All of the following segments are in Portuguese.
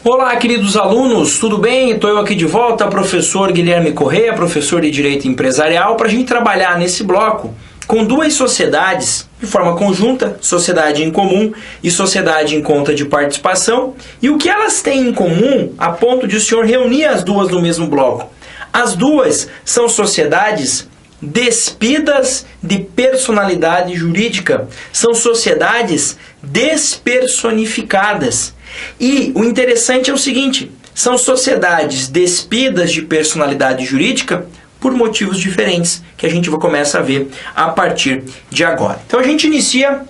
Olá, queridos alunos, tudo bem? Estou eu aqui de volta, professor Guilherme Correia, professor de Direito Empresarial, para a gente trabalhar nesse bloco com duas sociedades de forma conjunta, sociedade em comum e sociedade em conta de participação, e o que elas têm em comum a ponto de o senhor reunir as duas no mesmo bloco. As duas são sociedades despidas de personalidade jurídica, são sociedades despersonificadas. E o interessante é o seguinte, são sociedades despidas de personalidade jurídica por motivos diferentes, que a gente começa a ver a partir de agora. Então a gente inicia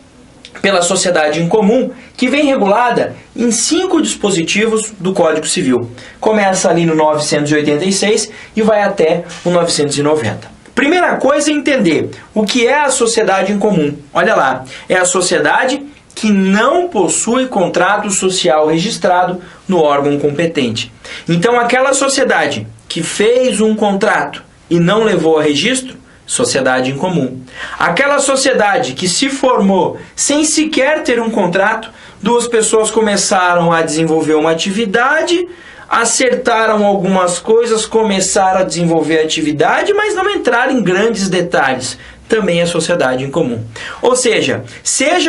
pela sociedade em comum, que vem regulada em 5 dispositivos do Código Civil. Começa ali no 986 e vai até o 990. Primeira coisa é entender o que é a sociedade em comum. Olha lá, é a sociedade que não possui contrato social registrado no órgão competente. Então, aquela sociedade que fez um contrato e não levou a registro, sociedade em comum. Aquela sociedade que se formou sem sequer ter um contrato, duas pessoas começaram a desenvolver uma atividade, acertaram algumas coisas, começaram a desenvolver a atividade, mas não entraram em grandes detalhes. Também é sociedade em comum. Ou seja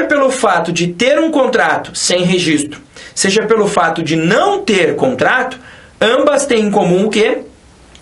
pelo fato de ter um contrato sem registro, seja pelo fato de não ter contrato, ambas têm em comum o quê?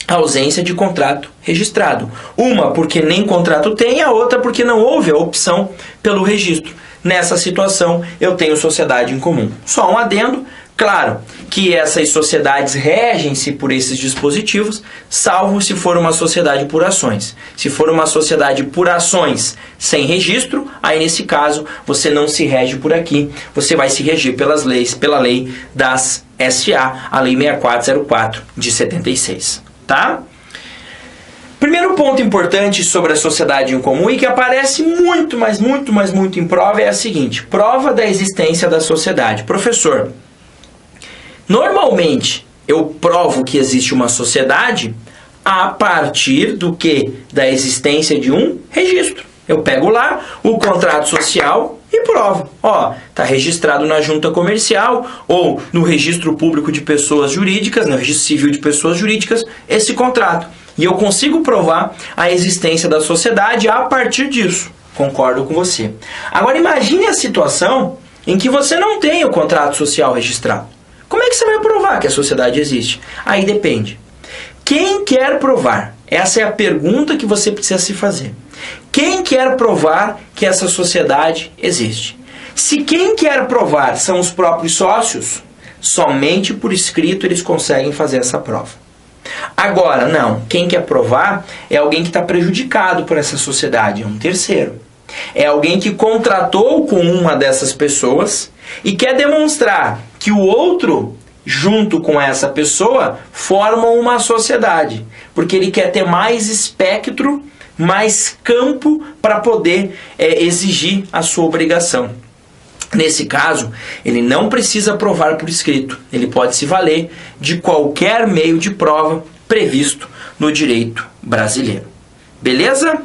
A ausência de contrato registrado. Uma porque nem contrato tem, a outra porque não houve a opção pelo registro. Nessa situação, eu tenho sociedade em comum. Só um adendo. Claro que essas sociedades regem-se por esses dispositivos, salvo se for uma sociedade por ações. Se for uma sociedade por ações sem registro, aí nesse caso você não se rege por aqui, você vai se reger pela lei das SA, a lei 6404 de 76, tá? Primeiro ponto importante sobre a sociedade em comum e que aparece muito em prova é a seguinte: prova da existência da sociedade. Professor, normalmente, eu provo que existe uma sociedade a partir do que? Da existência de um registro. Eu pego lá o contrato social e provo. Ó, está registrado na junta comercial ou no registro público de pessoas jurídicas, no registro civil de pessoas jurídicas, esse contrato. E eu consigo provar a existência da sociedade a partir disso. Concordo com você. Agora imagine a situação em que você não tem o contrato social registrado. Como é que você vai provar que a sociedade existe? Aí depende. Quem quer provar? Essa é a pergunta que você precisa se fazer. Quem quer provar que essa sociedade existe? Se quem quer provar são os próprios sócios, somente por escrito eles conseguem fazer essa prova. Agora, não. Quem quer provar é alguém que está prejudicado por essa sociedade, é um terceiro. É alguém que contratou com uma dessas pessoas e quer demonstrar que o outro, junto com essa pessoa, formam uma sociedade. Porque ele quer ter mais espectro, mais campo para poder exigir a sua obrigação. Nesse caso, ele não precisa provar por escrito. Ele pode se valer de qualquer meio de prova previsto no direito brasileiro. Beleza?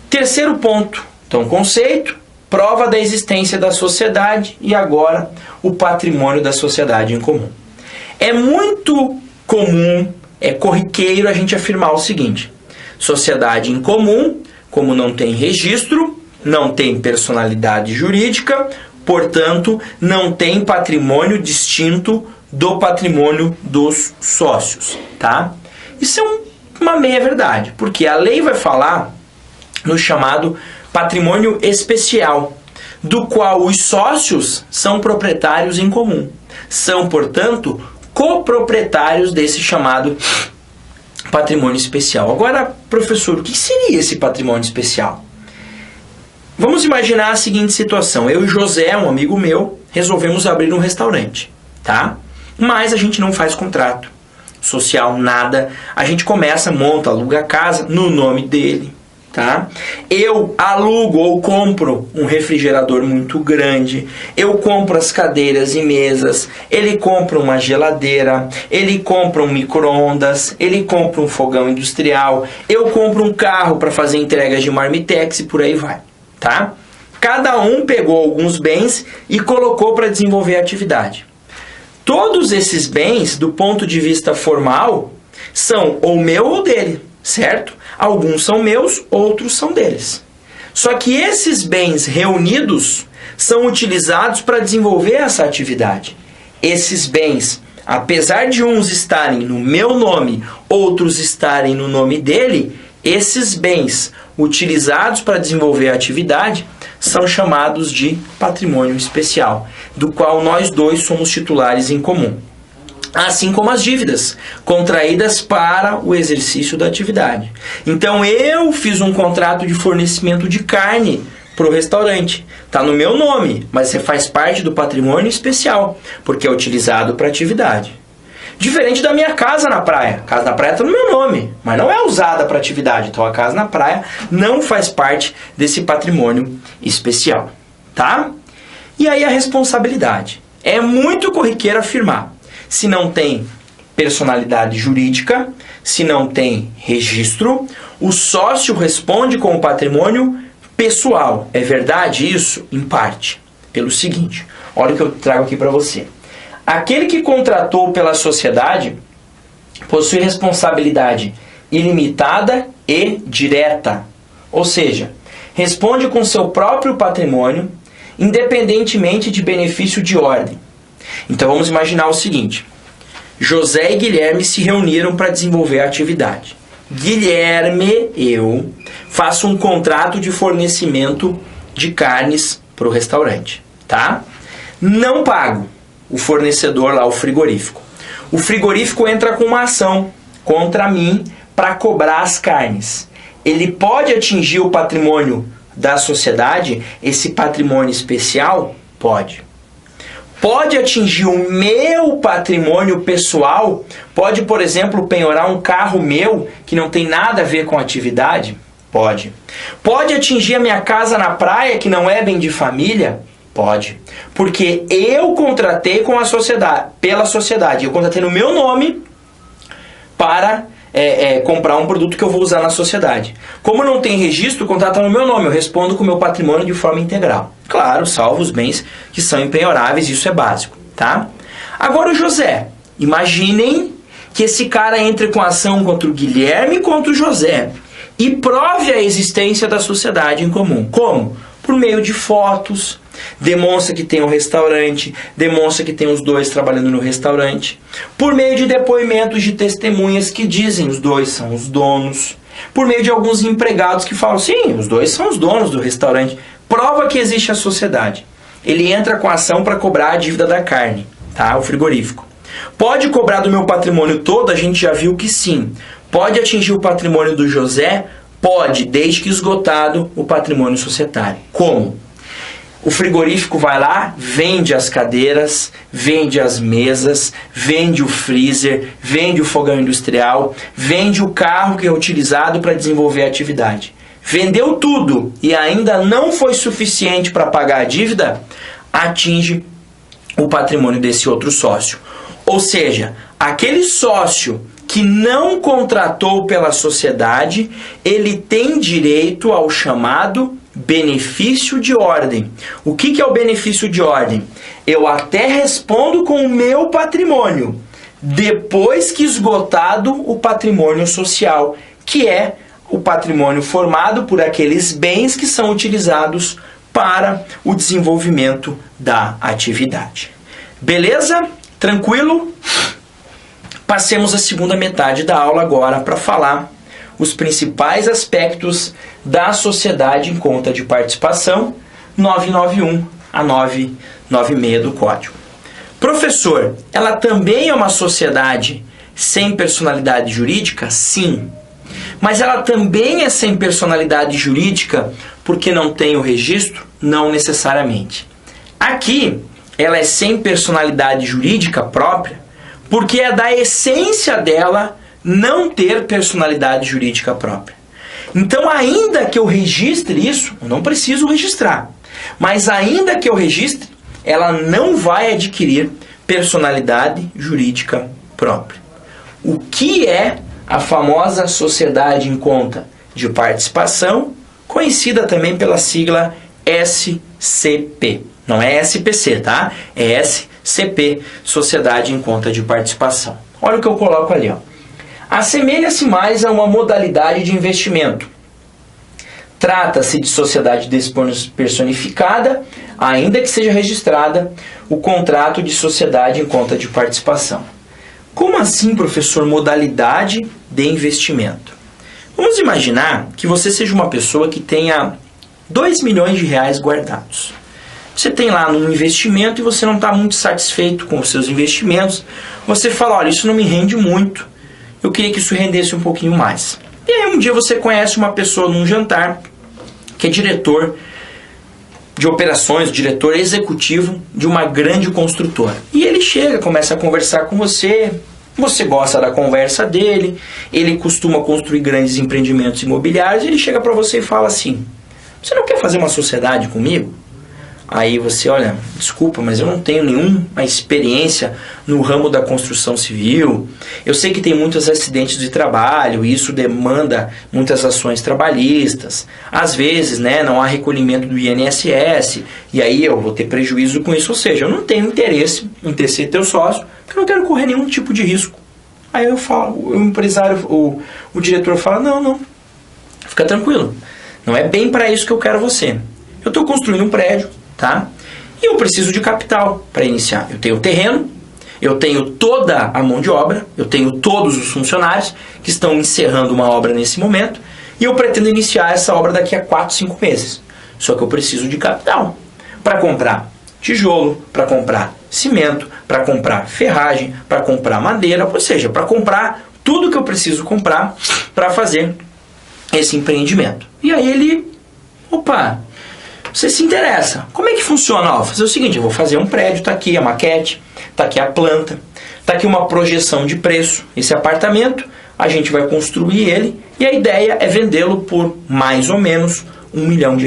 Terceiro ponto. Então, conceito, prova da existência da sociedade e agora o patrimônio da sociedade em comum. É muito comum, é corriqueiro a gente afirmar o seguinte: sociedade em comum, como não tem registro, não tem personalidade jurídica, portanto, não tem patrimônio distinto do patrimônio dos sócios, tá? Isso é uma meia-verdade, porque a lei vai falar no chamado patrimônio especial, do qual os sócios são proprietários em comum. São, portanto, coproprietários desse chamado patrimônio especial. Agora, professor, o que seria esse patrimônio especial? Vamos imaginar a seguinte situação. Eu e José, um amigo meu, resolvemos abrir um restaurante, tá? Mas a gente não faz contrato social, nada. A gente começa, monta, aluga a casa no nome dele, tá? Eu alugo ou compro um refrigerador muito grande, eu compro as cadeiras e mesas, ele compra uma geladeira, ele compra um micro-ondas, ele compra um fogão industrial, eu compro um carro para fazer entregas de marmitex e por aí vai, tá? Cada um pegou alguns bens e colocou para desenvolver a atividade. Todos esses bens, do ponto de vista formal, são ou meu ou dele, certo? Alguns são meus, outros são deles. Só que esses bens reunidos são utilizados para desenvolver essa atividade. Esses bens, apesar de uns estarem no meu nome, outros estarem no nome dele, esses bens utilizados para desenvolver a atividade são chamados de patrimônio especial, do qual nós dois somos titulares em comum. Assim como as dívidas contraídas para o exercício da atividade. Então eu fiz um contrato de fornecimento de carne para o restaurante. Está no meu nome, mas você faz parte do patrimônio especial, porque é utilizado para atividade. Diferente da minha casa na praia. A casa na praia está no meu nome, mas não é usada para atividade. Então a casa na praia não faz parte desse patrimônio especial. Tá? E aí a responsabilidade. É muito corriqueiro afirmar. Se não tem personalidade jurídica, se não tem registro, o sócio responde com o patrimônio pessoal. É verdade isso? Em parte. Pelo seguinte, olha o que eu trago aqui para você. Aquele que contratou pela sociedade possui responsabilidade ilimitada e direta. Ou seja, responde com seu próprio patrimônio, independentemente de benefício de ordem. Então vamos imaginar o seguinte. José e Guilherme se reuniram para desenvolver a atividade. Guilherme, eu, faço um contrato de fornecimento de carnes para o restaurante. Tá? Não pago o fornecedor lá, o frigorífico. O frigorífico entra com uma ação contra mim para cobrar as carnes. Ele pode atingir o patrimônio da sociedade, esse patrimônio especial? Pode. Pode atingir o meu patrimônio pessoal? Pode, por exemplo, penhorar um carro meu que não tem nada a ver com a atividade? Pode. Pode atingir a minha casa na praia que não é bem de família? Pode. Porque eu contratei com a sociedade, pela sociedade. Eu contratei no meu nome para comprar um produto que eu vou usar na sociedade. Como não tem registro, o contrato está no meu nome. Eu respondo com o meu patrimônio de forma integral. Claro, salvo os bens que são impenhoráveis, isso é básico, tá? Agora o José. Imaginem que esse cara entre com ação contra o Guilherme e contra o José e prove a existência da sociedade em comum. Como? Por meio de fotos, demonstra que tem um restaurante, demonstra que tem os dois trabalhando no restaurante. Por meio de depoimentos de testemunhas que dizem os dois são os donos. Por meio de alguns empregados que falam, sim, os dois são os donos do restaurante. Prova que existe a sociedade. Ele entra com a ação para cobrar a dívida da carne, tá? O frigorífico. Pode cobrar do meu patrimônio todo? A gente já viu que sim. Pode atingir o patrimônio do José? Pode, desde que esgotado o patrimônio societário. Como? O frigorífico vai lá, vende as cadeiras, vende as mesas, vende o freezer, vende o fogão industrial, vende o carro que é utilizado para desenvolver a atividade. Vendeu tudo e ainda não foi suficiente para pagar a dívida, atinge o patrimônio desse outro sócio. Ou seja, aquele sócio que não contratou pela sociedade, ele tem direito ao chamado benefício de ordem. O que é o benefício de ordem? Eu até respondo com o meu patrimônio, depois que esgotado o patrimônio social, que é o patrimônio formado por aqueles bens que são utilizados para o desenvolvimento da atividade. Beleza? Tranquilo? Passemos a segunda metade da aula agora para falar os principais aspectos da sociedade em conta de participação 991 a 996 do Código. Professor, ela também é uma sociedade sem personalidade jurídica? Sim. Mas ela também é sem personalidade jurídica porque não tem o registro? Não necessariamente. Aqui, ela é sem personalidade jurídica própria porque é da essência dela não ter personalidade jurídica própria. Então, ainda que eu registre isso, eu não preciso registrar, mas ainda que eu registre, ela não vai adquirir personalidade jurídica própria. O que é a famosa sociedade em conta de participação, conhecida também pela sigla SCP. Não é SPC, tá? É CP, Sociedade em Conta de Participação. Olha o que eu coloco ali, ó. Assemelha-se mais a uma modalidade de investimento. Trata-se de sociedade personificada, ainda que seja registrada o contrato de sociedade em conta de participação. Como assim, professor, modalidade de investimento? Vamos imaginar que você seja uma pessoa que tenha 2 milhões de reais guardados. Você tem lá um investimento e você não está muito satisfeito com os seus investimentos. Você fala, olha, isso não me rende muito. Eu queria que isso rendesse um pouquinho mais. E aí um dia você conhece uma pessoa num jantar que é diretor de operações, diretor executivo de uma grande construtora. E ele chega, começa a conversar com você, você gosta da conversa dele, ele costuma construir grandes empreendimentos imobiliários, e ele chega para você e fala assim, você não quer fazer uma sociedade comigo? Aí você, olha, desculpa, mas eu não tenho nenhuma experiência no ramo da construção civil. Eu sei que tem muitos acidentes de trabalho e isso demanda muitas ações trabalhistas. Às vezes, né, não há recolhimento do INSS e aí eu vou ter prejuízo com isso. Ou seja, eu não tenho interesse em ter ser teu sócio porque eu não quero correr nenhum tipo de risco. Aí eu falo, o empresário, o diretor fala, não, fica tranquilo. Não é bem para isso que eu quero você. Eu estou construindo um prédio. Tá? E eu preciso de capital para iniciar. Eu tenho o terreno, eu tenho toda a mão de obra, eu tenho todos os funcionários que estão encerrando uma obra nesse momento e eu pretendo iniciar essa obra daqui a 4, 5 meses. Só que eu preciso de capital para comprar tijolo, para comprar cimento, para comprar ferragem, para comprar madeira, ou seja, para comprar tudo que eu preciso comprar para fazer esse empreendimento. E aí ele, você se interessa. Como é que funciona? Vou fazer o seguinte, eu vou fazer um prédio, está aqui a maquete, está aqui a planta, está aqui uma projeção de preço. Esse apartamento, a gente vai construir ele e a ideia é vendê-lo por mais ou menos R$1 milhão.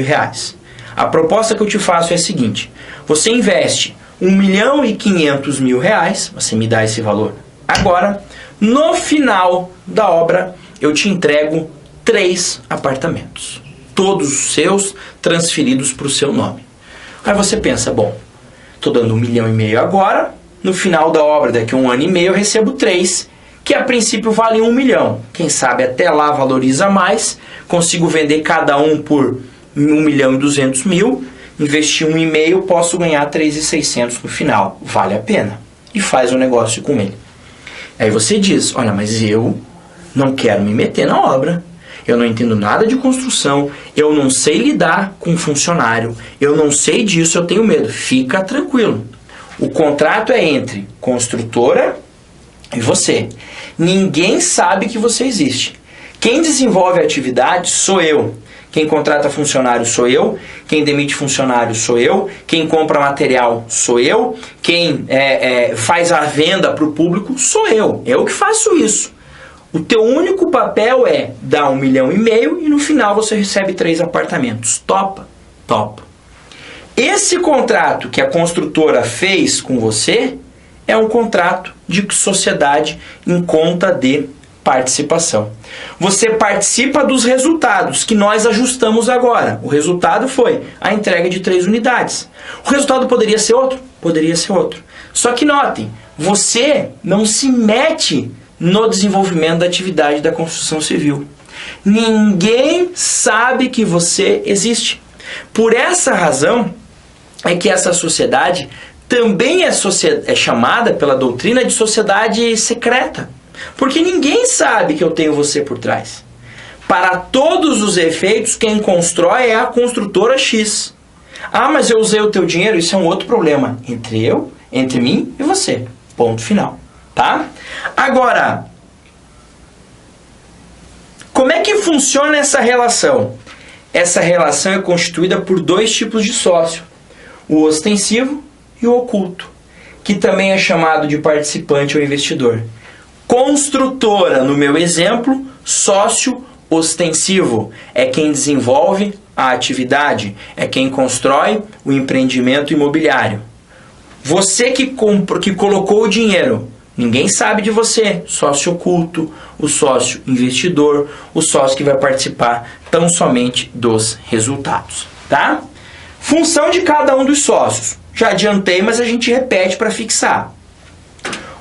A proposta que eu te faço é a seguinte, você investe R$1.500.000, você me dá esse valor agora, no final da obra eu te entrego 3 apartamentos. Todos os seus transferidos para o seu nome. Aí você pensa, bom, estou dando R$1,5 milhão agora, no final da obra, daqui a 1 ano e meio, eu recebo 3, que a princípio valem R$1 milhão. Quem sabe até lá valoriza mais, consigo vender cada um por R$1.200.000, investir R$1,5 milhão, posso ganhar R$3.600 no final. Vale a pena. E faz um negócio com ele. Aí você diz, olha, mas eu não quero me meter na obra. Eu não entendo nada de construção, eu não sei lidar com funcionário, eu não sei disso, eu tenho medo. Fica tranquilo. O contrato é entre construtora e você. Ninguém sabe que você existe. Quem desenvolve a atividade sou eu. Quem contrata funcionário sou eu. Quem demite funcionário sou eu. Quem compra material sou eu. Quem faz a venda para o público sou eu. Eu que faço isso. O teu único papel é dar R$1,5 milhão e no final você recebe 3 apartamentos. Topa? Topa. Esse contrato que a construtora fez com você é um contrato de sociedade em conta de participação. Você participa dos resultados que nós ajustamos agora. O resultado foi a entrega de 3 unidades. O resultado poderia ser outro? Poderia ser outro. Só que notem, você não se mete no desenvolvimento da atividade da construção civil. Ninguém sabe que você existe. Por essa razão é que essa sociedade também é chamada pela doutrina de sociedade secreta. Porque ninguém sabe que eu tenho você por trás. Para todos os efeitos, quem constrói é a construtora X. Ah, mas eu usei o teu dinheiro, isso é um outro problema. Entre mim e você. Ponto final. Tá? Agora, como é que funciona essa relação? Essa relação é constituída por 2 tipos de sócio. O ostensivo e o oculto, que também é chamado de participante ou investidor. Construtora, no meu exemplo, sócio ostensivo, é quem desenvolve a atividade, é quem constrói o empreendimento imobiliário. Você que colocou o dinheiro, ninguém sabe de você, sócio oculto, o sócio investidor, o sócio que vai participar tão somente dos resultados, tá? Função de cada um dos sócios. Já adiantei, mas a gente repete para fixar.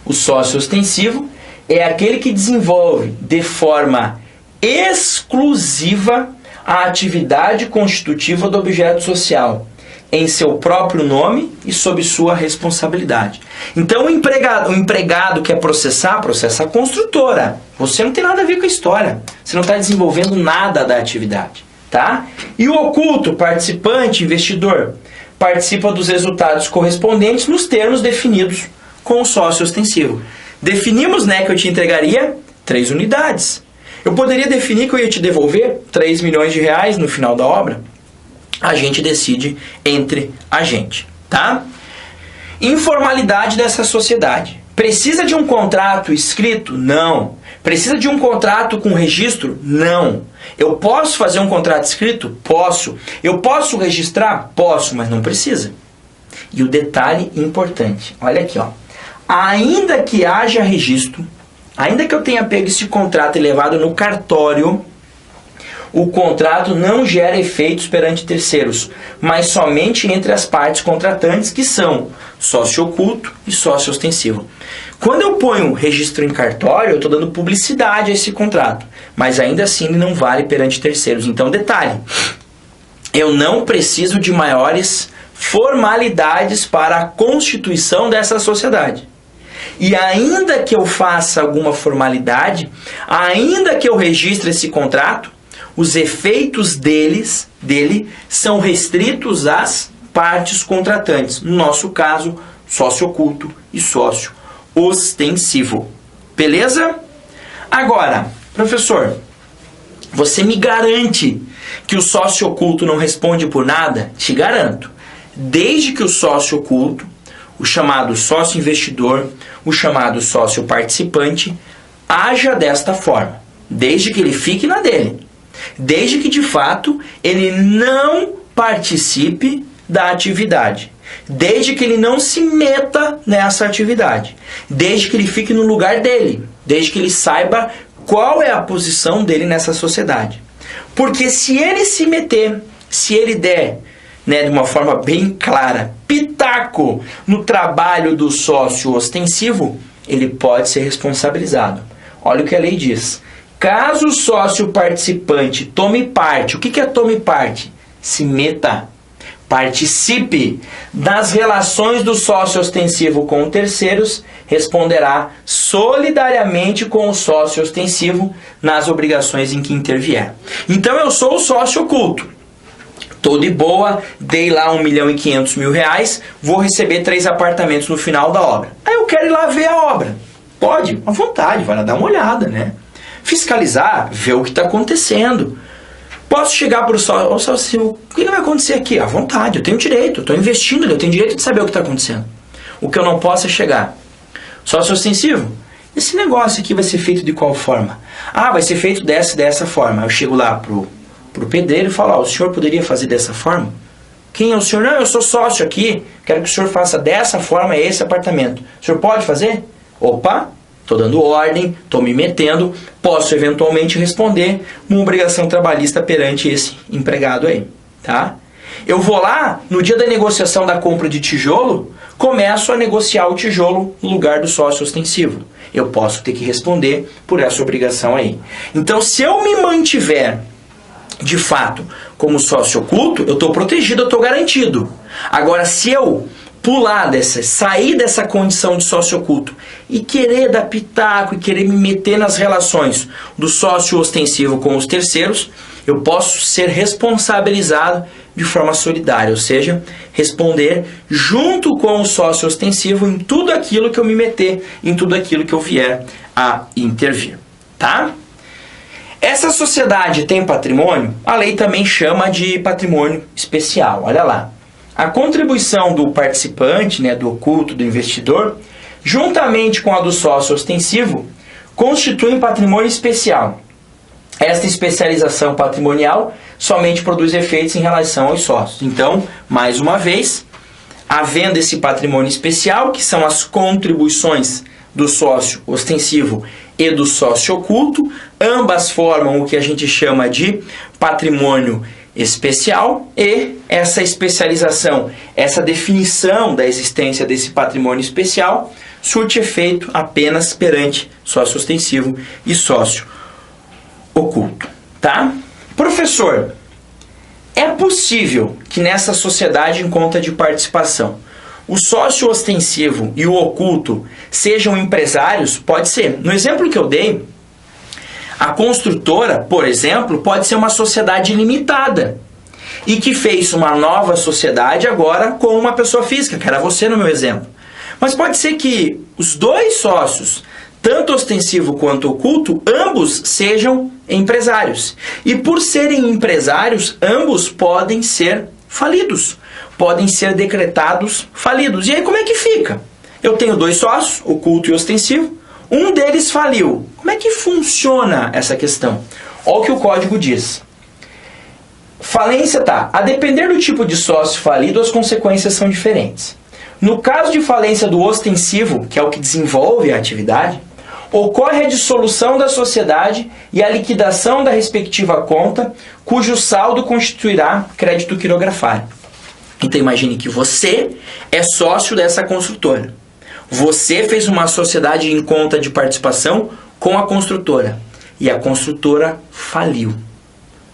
O sócio ostensivo é aquele que desenvolve de forma exclusiva a atividade constitutiva do objeto social, em seu próprio nome e sob sua responsabilidade. Então, o empregado quer processa a construtora. Você não tem nada a ver com a história. Você não está desenvolvendo nada da atividade. Tá? E o oculto, participante, investidor, participa dos resultados correspondentes nos termos definidos com o sócio ostensivo. Definimos, né, que eu te entregaria 3 unidades. Eu poderia definir que eu ia te devolver 3 milhões de reais no final da obra. A gente decide entre a gente, tá? Informalidade dessa sociedade. Precisa de um contrato escrito? Não. Precisa de um contrato com registro? Não. Eu posso fazer um contrato escrito? Posso. Eu posso registrar? Posso, mas não precisa. E o detalhe importante, olha aqui, ó. Ainda que haja registro, ainda que eu tenha pego esse contrato e levado no cartório, o contrato não gera efeitos perante terceiros, mas somente entre as partes contratantes, que são sócio oculto e sócio ostensivo. Quando eu ponho registro em cartório, eu estou dando publicidade a esse contrato, mas ainda assim ele não vale perante terceiros. Então, detalhe, eu não preciso de maiores formalidades para a constituição dessa sociedade. E ainda que eu faça alguma formalidade, ainda que eu registre esse contrato, os efeitos dele são restritos às partes contratantes. No nosso caso, sócio oculto e sócio ostensivo. Beleza? Agora, professor, você me garante que o sócio oculto não responde por nada? Te garanto. Desde que o sócio oculto, o chamado sócio investidor, o chamado sócio participante, haja desta forma. Desde que ele fique na dele. Desde que, de fato, ele não participe da atividade. Desde que ele não se meta nessa atividade. Desde que ele fique no lugar dele. Desde que ele saiba qual é a posição dele nessa sociedade. Porque se ele se meter, se ele der, né, de uma forma bem clara, pitaco no trabalho do sócio ostensivo, ele pode ser responsabilizado. Olha o que a lei diz. Caso o sócio participante tome parte, o que é tome parte? Se meta, participe das relações do sócio ostensivo com terceiros, responderá solidariamente com o sócio ostensivo nas obrigações em que intervier. Então eu sou o sócio oculto. Tô de boa, dei lá 1.500.000 reais, vou receber 3 apartamentos no final da obra. Aí eu quero ir lá ver a obra. Pode, à vontade, vai lá dar uma olhada, né? Fiscalizar, ver o que está acontecendo. Posso chegar para o sócio, o que vai acontecer aqui? À vontade, eu tenho direito, eu estou investindo, eu tenho direito de saber o que está acontecendo. O que eu não posso é chegar. Sócio ostensivo, esse negócio aqui vai ser feito de qual forma? Ah, vai ser feito dessa forma. Eu chego lá pro pedreiro e falo, o senhor poderia fazer dessa forma? Quem é o senhor? Não, eu sou sócio aqui, quero que o senhor faça dessa forma esse apartamento. O senhor pode fazer? Opa! Estou dando ordem, estou me metendo, posso eventualmente responder uma obrigação trabalhista perante esse empregado aí, tá? Eu vou lá, no dia da negociação da compra de tijolo, começo a negociar o tijolo no lugar do sócio ostensivo. Eu posso ter que responder por essa obrigação aí. Então, se eu me mantiver, de fato, como sócio oculto, eu estou protegido, eu estou garantido. Agora, se eu sair dessa condição de sócio oculto e querer dar pitaco e querer me meter nas relações do sócio ostensivo com os terceiros, eu posso ser responsabilizado de forma solidária, ou seja, responder junto com o sócio ostensivo em tudo aquilo que eu me meter, em tudo aquilo que eu vier a intervir, tá? Essa sociedade tem patrimônio? A lei também chama de patrimônio especial, olha lá. A contribuição do participante, né, do oculto, do investidor, juntamente com a do sócio ostensivo, constituem patrimônio especial. Esta especialização patrimonial somente produz efeitos em relação aos sócios. Então, mais uma vez, havendo esse patrimônio especial, que são as contribuições do sócio ostensivo e do sócio oculto, ambas formam o que a gente chama de patrimônio especial e essa especialização, essa definição da existência desse patrimônio especial surte efeito apenas perante sócio ostensivo e sócio oculto, tá? Professor, é possível que nessa sociedade em conta de participação o sócio ostensivo e o oculto sejam empresários? Pode ser. No exemplo que eu dei, a construtora, por exemplo, pode ser uma sociedade limitada e que fez uma nova sociedade agora com uma pessoa física, que era você no meu exemplo. Mas pode ser que os dois sócios, tanto ostensivo quanto oculto, ambos sejam empresários. E por serem empresários, ambos podem ser falidos, podem ser decretados falidos. E aí como é que fica? Eu tenho dois sócios, oculto e ostensivo, um deles faliu. Como é que funciona essa questão? Olha o que o código diz. Falência, tá. A depender do tipo de sócio falido, as consequências são diferentes. No caso de falência do ostensivo, que é o que desenvolve a atividade, ocorre a dissolução da sociedade e a liquidação da respectiva conta, cujo saldo constituirá crédito quirografário. Então imagine que você é sócio dessa construtora. Você fez uma sociedade em conta de participação com a construtora e a construtora faliu.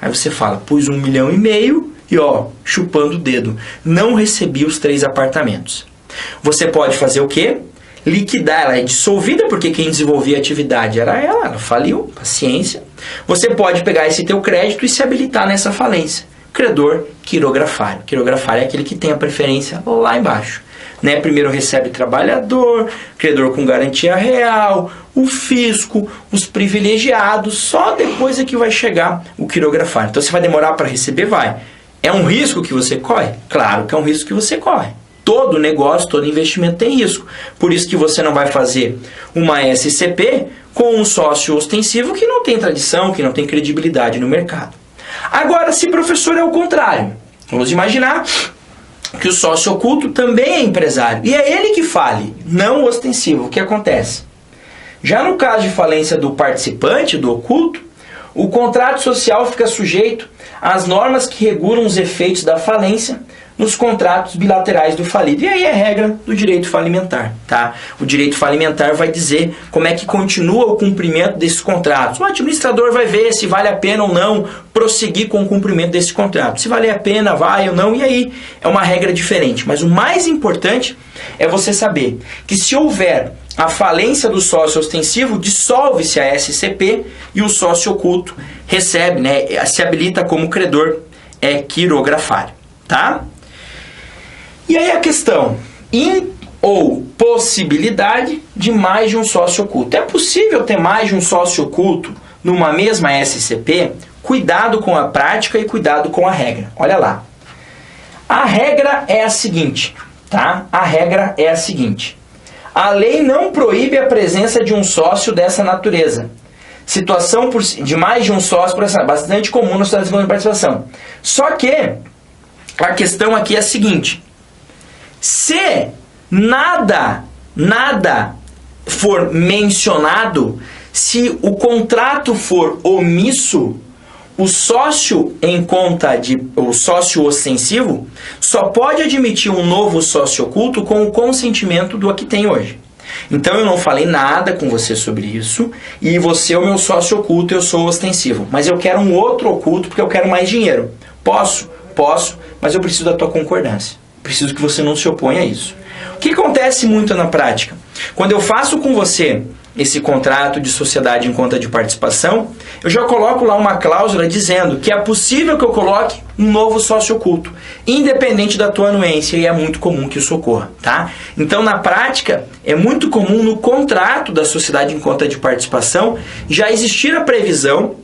Aí você fala, pus 1,5 milhão e ó, chupando o dedo, não recebi os 3 apartamentos. Você pode fazer o quê? Liquidar, ela é dissolvida porque quem desenvolvia a atividade era ela faliu, paciência. Você pode pegar esse teu crédito e se habilitar nessa falência. Credor quirografário. Quirografário é aquele que tem a preferência lá embaixo. Né? Primeiro recebe o trabalhador, credor com garantia real, o fisco, os privilegiados, só depois é que vai chegar o quirografário. Então você vai demorar para receber? Vai. É um risco que você corre? Claro que é um risco que você corre. Todo negócio, todo investimento tem risco. Por isso que você não vai fazer uma SCP com um sócio ostensivo que não tem tradição, que não tem credibilidade no mercado. Agora, se professor é o contrário, vamos imaginar que o sócio oculto também é empresário e é ele que fale, não o ostensivo. O que acontece? Já no caso de falência do participante, do oculto, o contrato social fica sujeito às normas que regulam os efeitos da falência nos contratos bilaterais do falido. E aí é regra do direito falimentar, tá? O direito falimentar vai dizer como é que continua o cumprimento desses contratos. O administrador vai ver se vale a pena ou não prosseguir com o cumprimento desse contrato. Se vale a pena, vai ou não, e aí é uma regra diferente. Mas o mais importante é você saber que se houver a falência do sócio ostensivo, dissolve-se a SCP e o sócio oculto recebe, né, se habilita como credor quirografário, tá? E aí a questão, ou possibilidade de mais de um sócio oculto. É possível ter mais de um sócio oculto numa mesma SCP? Cuidado com a prática e cuidado com a regra. Olha lá. A regra é a seguinte, tá? A regra é a seguinte. A lei não proíbe a presença de um sócio dessa natureza. Situação de mais de um sócio, por exemplo, bastante comum na sociedade de participação. Só que a questão aqui é a seguinte. Se nada for mencionado, se o contrato for omisso, o sócio em conta o sócio ostensivo só pode admitir um novo sócio oculto com o consentimento do que tem hoje. Então eu não falei nada com você sobre isso e você é o meu sócio oculto, eu sou ostensivo, mas eu quero um outro oculto porque eu quero mais dinheiro. Posso, mas eu preciso da tua concordância. Preciso que você não se oponha a isso. O que acontece muito na prática? Quando eu faço com você esse contrato de sociedade em conta de participação, eu já coloco lá uma cláusula dizendo que é possível que eu coloque um novo sócio oculto, independente da tua anuência, e é muito comum que isso ocorra, tá? Então, na prática, é muito comum no contrato da sociedade em conta de participação já existir a previsão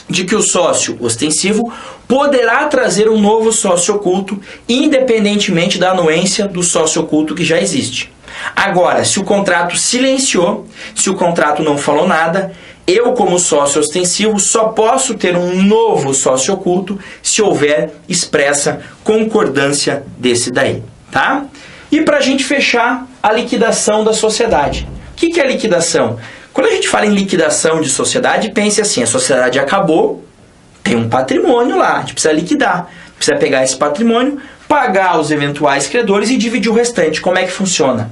de que o sócio ostensivo poderá trazer um novo sócio oculto, independentemente da anuência do sócio oculto que já existe. Agora, se o contrato silenciou, se o contrato não falou nada, eu, como sócio ostensivo, só posso ter um novo sócio oculto se houver expressa concordância desse daí, tá? E para a gente fechar, a liquidação da sociedade. O que é liquidação? Quando a gente fala em liquidação de sociedade, pense assim, a sociedade acabou, Tem um patrimônio lá, a gente precisa liquidar. Precisa pegar esse patrimônio, pagar os eventuais credores e dividir o restante. Como é que funciona?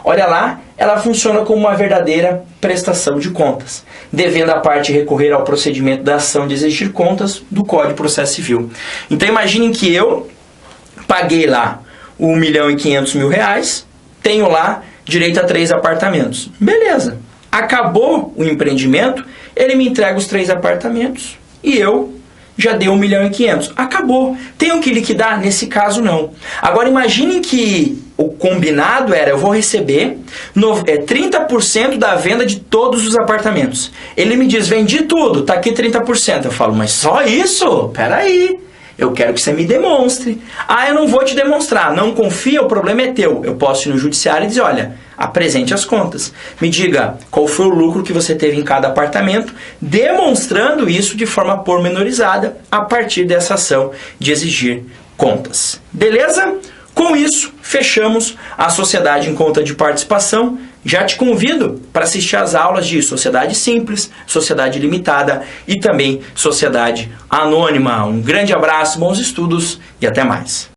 Olha lá, ela funciona como uma verdadeira prestação de contas, devendo a parte recorrer ao procedimento da ação de exigir contas do Código de Processo Civil. Então imaginem que eu paguei lá R$1.500.000, tenho lá direito a 3 apartamentos. Beleza, acabou o empreendimento, ele me entrega os 3 apartamentos e eu já deu R$1.500.000. Acabou. Tenho que liquidar? Nesse caso, não. Agora, imaginem que o combinado era, eu vou receber 30% da venda de todos os apartamentos. Ele me diz, vendi tudo, tá aqui 30%. Eu falo, mas só isso? Peraí. Eu quero que você me demonstre. Ah, eu não vou te demonstrar. Não confia, o problema é teu. Eu posso ir no judiciário e dizer, olha, apresente as contas. Me diga qual foi o lucro que você teve em cada apartamento, demonstrando isso de forma pormenorizada a partir dessa ação de exigir contas. Beleza? Com isso, fechamos a Sociedade em Conta de Participação. Já te convido para assistir às aulas de Sociedade Simples, Sociedade Limitada e também Sociedade Anônima. Um grande abraço, bons estudos e até mais.